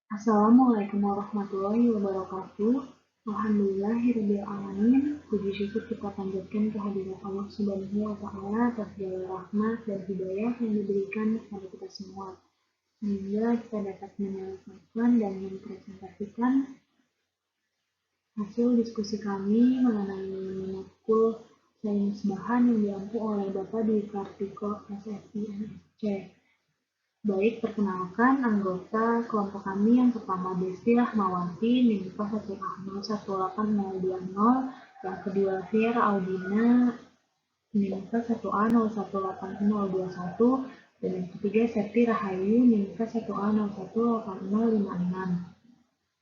Assalamualaikum warahmatullahi wabarakatuh. Alhamdulillahirabbil alamin. Puji syukur kita panjatkan kehadirat Allah Subhanahu wa taala atas segala rahmat dan hidayah yang diberikan kepada kita semua, sehingga kita dapat menyelesaikan dan mempresentasikan hasil diskusi kami mengenai matkul sains bahan yang diampu oleh Bapak di Kartiko SSI MSC. Baik, perkenalkan anggota kelompok kami yang pertama Desti Rahmawati, NIM 1A01802, yang kedua Viera Audina, NIM 1A0180021, dan yang ketiga Septi Rahayu, NIM 1A018056,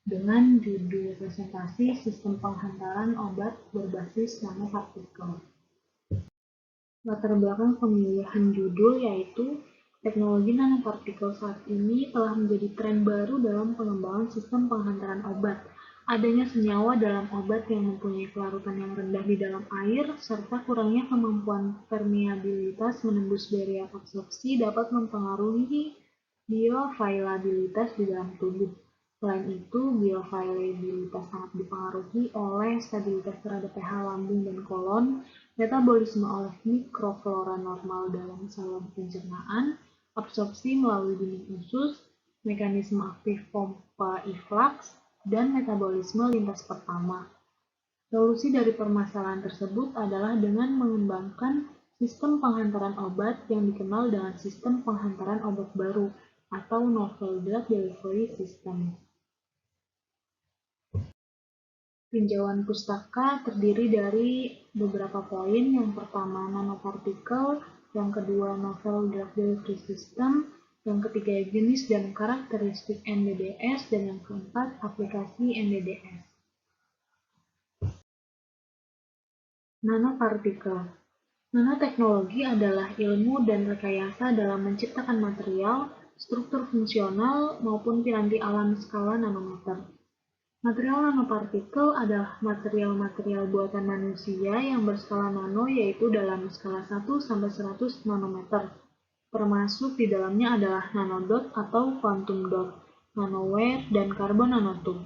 dengan judul presentasi Sistem Penghantaran Obat Berbasis Nanopartikel. Latar belakang pemilihan judul yaitu teknologi nanopartikel saat ini telah menjadi tren baru dalam pengembangan sistem penghantaran obat. Adanya senyawa dalam obat yang mempunyai kelarutan yang rendah di dalam air, serta kurangnya kemampuan permeabilitas menembus barrier absorpsi dapat mempengaruhi bioavailabilitas di dalam tubuh. Selain itu, bioavailabilitas sangat dipengaruhi oleh stabilitas terhadap pH lambung dan kolon, metabolisme oleh mikroflora normal dalam saluran pencernaan, absorpsi melalui dinding usus, mekanisme aktif pompa inflaks, dan metabolisme lintas pertama. Solusi dari permasalahan tersebut adalah dengan mengembangkan sistem penghantaran obat yang dikenal dengan sistem penghantaran obat baru atau novel drug delivery system. Tinjauan pustaka terdiri dari beberapa poin. Yang pertama, nanopartikel, yang kedua, novel drug delivery system, yang ketiga, jenis dan karakteristik NDDS, dan yang keempat, aplikasi NDDS. Nanopartikel. Nanoteknologi adalah ilmu dan rekayasa dalam menciptakan material, struktur fungsional, maupun piranti alam skala nanometer. Material nanopartikel adalah material-material buatan manusia yang berskala nano, yaitu dalam skala 1-100 nanometer. Termasuk di dalamnya adalah nanodot atau quantum dot, nanowire, dan carbon nanotube.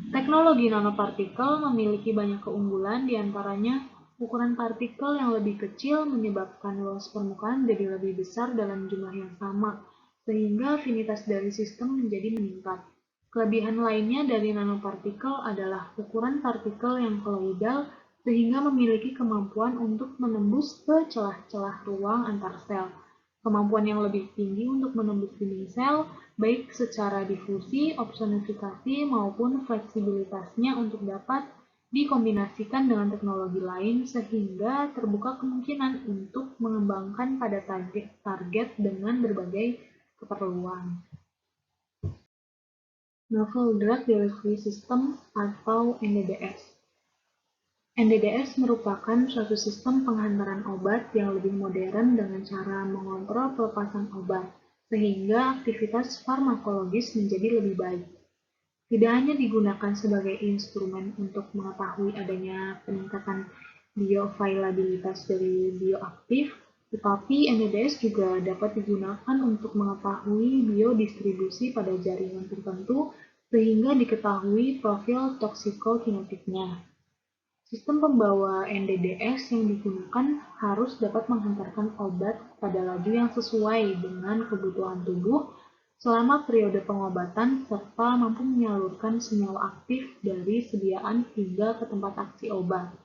Teknologi nanopartikel memiliki banyak keunggulan, diantaranya ukuran partikel yang lebih kecil menyebabkan luas permukaan jadi lebih besar dalam jumlah yang sama, sehingga afinitas dari sistem menjadi meningkat. Kelebihan lainnya dari nanopartikel adalah ukuran partikel yang koloidal, sehingga memiliki kemampuan untuk menembus ke celah-celah ruang antar sel. Kemampuan yang lebih tinggi untuk menembus dinding sel, baik secara difusi, opsonifikasi, maupun fleksibilitasnya untuk dapat dikombinasikan dengan teknologi lain, sehingga terbuka kemungkinan untuk mengembangkan pada target dengan berbagai keperluan. Novel Drug Delivery System atau NDDS. NDDS merupakan suatu sistem penghantaran obat yang lebih modern dengan cara mengontrol pelepasan obat, sehingga aktivitas farmakologis menjadi lebih baik. Tidak hanya digunakan sebagai instrumen untuk mengetahui adanya peningkatan bioavailabilitas dari bioaktif, tetapi NDDS juga dapat digunakan untuk mengetahui biodistribusi pada jaringan tertentu sehingga diketahui profil toksikokinetiknya. Sistem pembawa NDDS yang digunakan harus dapat menghantarkan obat pada laju yang sesuai dengan kebutuhan tubuh selama periode pengobatan serta mampu menyalurkan senyawa aktif dari sediaan hingga ke tempat aksi obat.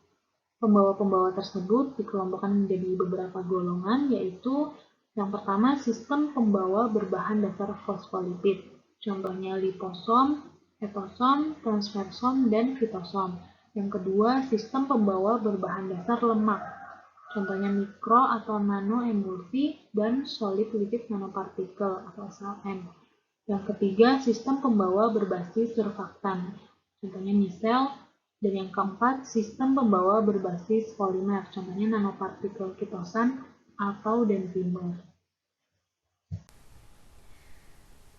Pembawa-pembawa tersebut dikelompokkan menjadi beberapa golongan, yaitu yang pertama sistem pembawa berbahan dasar fosfolipid, contohnya liposom, etosom, transfersom, dan fitosom. Yang kedua, sistem pembawa berbahan dasar lemak, contohnya mikro atau nano emulsi, dan solid lipid nanopartikel atau SLN. Yang ketiga, sistem pembawa berbasis surfaktan, contohnya misel. Dan yang keempat, sistem pembawa berbasis polimer, contohnya nanopartikel kitosan atau dendrimer.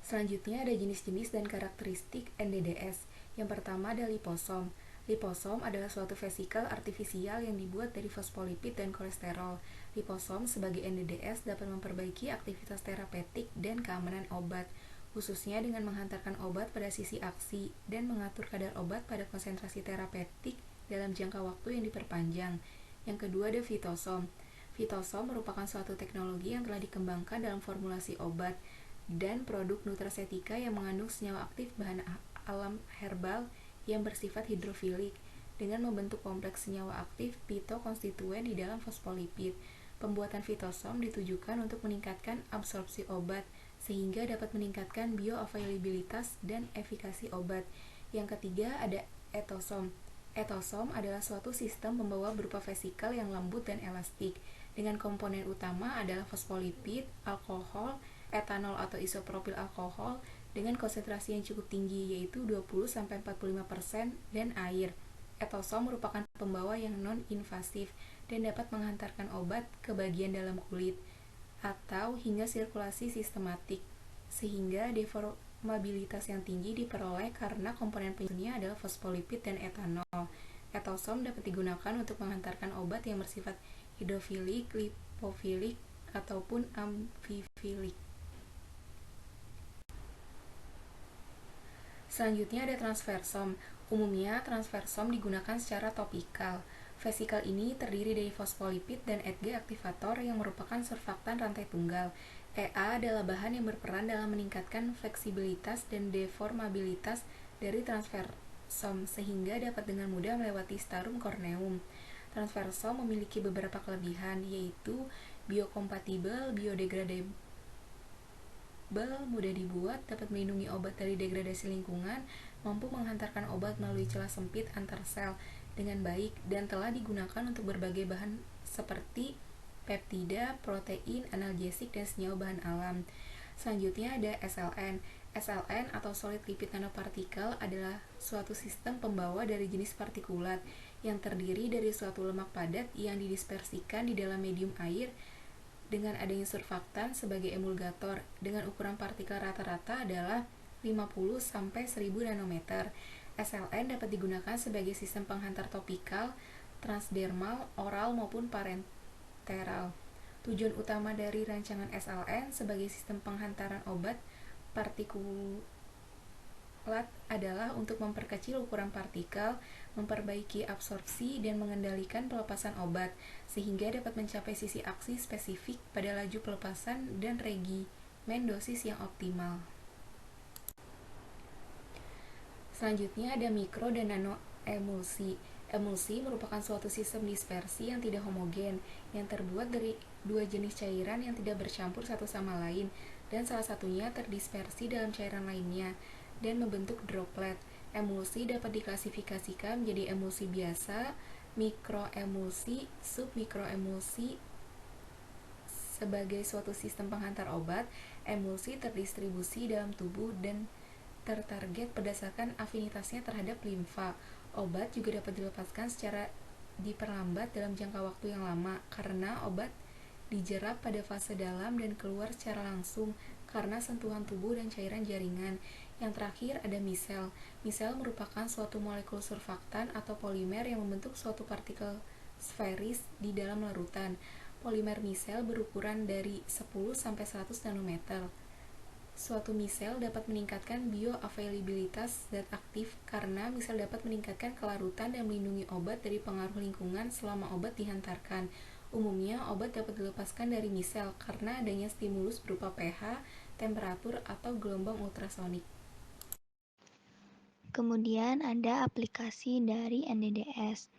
Selanjutnya ada jenis-jenis dan karakteristik NDDS. Yang pertama ada liposom. Liposom adalah suatu vesikel artifisial yang dibuat dari fosfolipid dan kolesterol. Liposom sebagai NDDS dapat memperbaiki aktivitas terapeutik dan keamanan obat. khususnya dengan menghantarkan obat pada sisi aksi dan mengatur kadar obat pada konsentrasi terapeutik dalam jangka waktu yang diperpanjang. Yang kedua ada fitosom. Fitosom merupakan suatu teknologi yang telah dikembangkan dalam formulasi obat dan produk nutrasetika yang mengandung senyawa aktif bahan alam herbal yang bersifat hidrofilik dengan membentuk kompleks senyawa aktif pitokonstituen di dalam fosfolipid. Pembuatan fitosom ditujukan untuk meningkatkan absorpsi obat sehingga dapat meningkatkan bioavailabilitas dan efikasi obat. Yang ketiga ada etosom. Etosom adalah suatu sistem pembawa berupa vesikal yang lembut dan elastik dengan komponen utama adalah fosfolipid, alkohol, etanol atau isopropil alkohol dengan konsentrasi yang cukup tinggi yaitu 20-45% dan air. Etosom merupakan pembawa yang non-invasif dan dapat menghantarkan obat ke bagian dalam kulit atau hingga sirkulasi sistematik, sehingga deformabilitas yang tinggi diperoleh karena komponen penyusunnya adalah fosfolipid dan etanol. Etosom dapat digunakan untuk menghantarkan obat yang bersifat hidrofilik, lipofilik, ataupun amfifilik. Selanjutnya ada transfersom. Umumnya transfersom digunakan secara topikal. Vesikal ini terdiri dari fosfolipid dan ETG aktivator yang merupakan surfaktan rantai tunggal. EA adalah bahan yang berperan dalam meningkatkan fleksibilitas dan deformabilitas dari transfersom sehingga dapat dengan mudah melewati starum corneum. Transfersom memiliki beberapa kelebihan yaitu biokompatibel, biodegradable, mudah dibuat, dapat melindungi obat dari degradasi lingkungan, mampu menghantarkan obat melalui celah sempit antar sel dengan baik, dan telah digunakan untuk berbagai bahan seperti peptida, protein, analgesik, dan senyawa bahan alam. Selanjutnya ada SLN. SLN atau solid lipid nanopartikel adalah suatu sistem pembawa dari jenis partikulat yang terdiri dari suatu lemak padat yang didispersikan di dalam medium air dengan adanya surfaktan sebagai emulgator dengan ukuran partikel rata-rata adalah 50-1000 nanometer. SLN dapat digunakan sebagai sistem penghantar topikal, transdermal, oral maupun parenteral. Tujuan utama dari rancangan SLN sebagai sistem penghantaran obat partikulat adalah untuk memperkecil ukuran partikel, memperbaiki absorpsi, dan mengendalikan pelepasan obat, sehingga dapat mencapai sisi aksi spesifik pada laju pelepasan dan regimen dosis yang optimal. Selanjutnya ada mikro dan nano emulsi. Emulsi merupakan suatu sistem dispersi yang tidak homogen, yang terbuat dari dua jenis cairan yang tidak bercampur satu sama lain, dan salah satunya terdispersi dalam cairan lainnya, dan membentuk droplet. Emulsi dapat diklasifikasikan menjadi emulsi biasa, mikroemulsi, submikroemulsi. Sebagai suatu sistem penghantar obat, emulsi terdistribusi dalam tubuh dan tertarget berdasarkan afinitasnya terhadap limfa. Obat juga dapat dilepaskan secara diperlambat dalam jangka waktu yang lama karena obat dijerap pada fase dalam dan keluar secara langsung karena sentuhan tubuh dan cairan jaringan. Yang terakhir ada misel. Misel merupakan suatu molekul surfaktan atau polimer yang membentuk suatu partikel sferis di dalam larutan. Polimer misel berukuran dari 10-100 nanometer. Suatu misel dapat meningkatkan bioavailabilitas zat aktif karena misel dapat meningkatkan kelarutan dan melindungi obat dari pengaruh lingkungan selama obat dihantarkan. Umumnya, obat dapat dilepaskan dari misel karena adanya stimulus berupa pH, temperatur, atau gelombang ultrasonik. Kemudian ada aplikasi dari NDDS.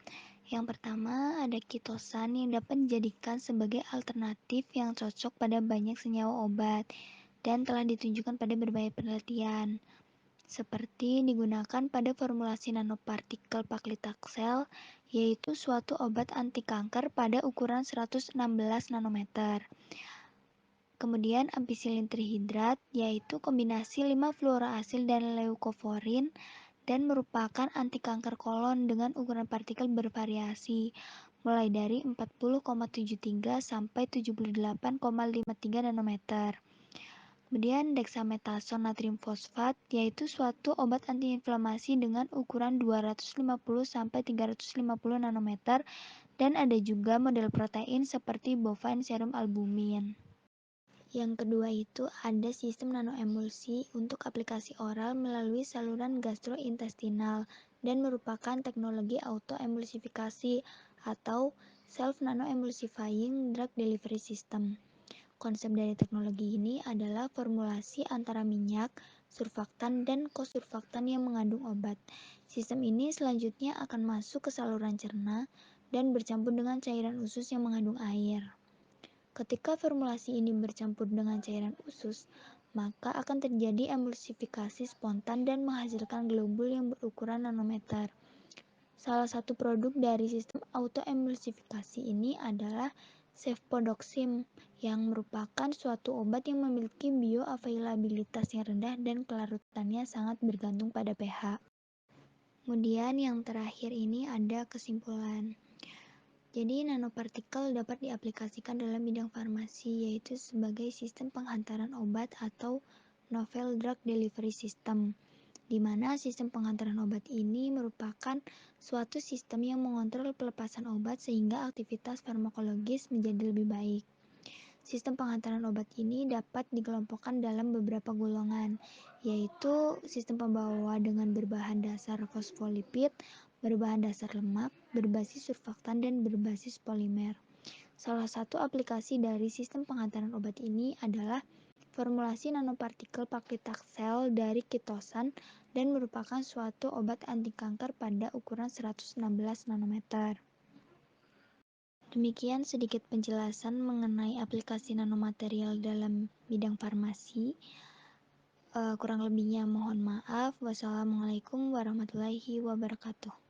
Yang pertama ada kitosan yang dapat dijadikan sebagai alternatif yang cocok pada banyak senyawa obat dan telah ditunjukkan pada berbagai penelitian, seperti digunakan pada formulasi nanopartikel paklitaxel, yaitu suatu obat anti kanker pada ukuran 116 nanometer. Kemudian ampicillin trihidrat, yaitu kombinasi 5-fluoroasil dan leukovorin dan merupakan anti kanker kolon dengan ukuran partikel bervariasi, mulai dari 40,73 sampai 78,53 nanometer. Kemudian dexamethasone natrium fosfat, yaitu suatu obat antiinflamasi dengan ukuran 250 sampai 350 nanometer dan ada juga model protein seperti bovine serum albumin. Yang kedua itu ada sistem nanoemulsi untuk aplikasi oral melalui saluran gastrointestinal dan merupakan teknologi autoemulsifikasi atau self nanoemulsifying drug delivery system. Konsep dari teknologi ini adalah formulasi antara minyak, surfaktan, dan kosurfaktan yang mengandung obat. Sistem ini selanjutnya akan masuk ke saluran cerna dan bercampur dengan cairan usus yang mengandung air. Ketika formulasi ini bercampur dengan cairan usus, maka akan terjadi emulsifikasi spontan dan menghasilkan globul yang berukuran nanometer. Salah satu produk dari sistem autoemulsifikasi ini adalah cefpodoxim, yang merupakan suatu obat yang memiliki bioavailabilitas yang rendah dan kelarutannya sangat bergantung pada pH. Kemudian yang terakhir ini ada kesimpulan. Jadi, nanopartikel dapat diaplikasikan dalam bidang farmasi, yaitu sebagai sistem penghantaran obat atau novel drug delivery system, di mana sistem penghantaran obat ini merupakan suatu sistem yang mengontrol pelepasan obat sehingga aktivitas farmakologis menjadi lebih baik. Sistem penghantaran obat ini dapat dikelompokkan dalam beberapa golongan, yaitu sistem pembawa dengan berbahan dasar fosfolipid, berbahan dasar lemak, berbasis surfaktan, dan berbasis polimer. Salah satu aplikasi dari sistem penghantaran obat ini adalah formulasi nanopartikel paclitaxel dari kitosan dan merupakan suatu obat anti kanker pada ukuran 116 nanometer. Demikian sedikit penjelasan mengenai aplikasi nanomaterial dalam bidang farmasi. Kurang lebihnya mohon maaf. Wassalamualaikum warahmatullahi wabarakatuh.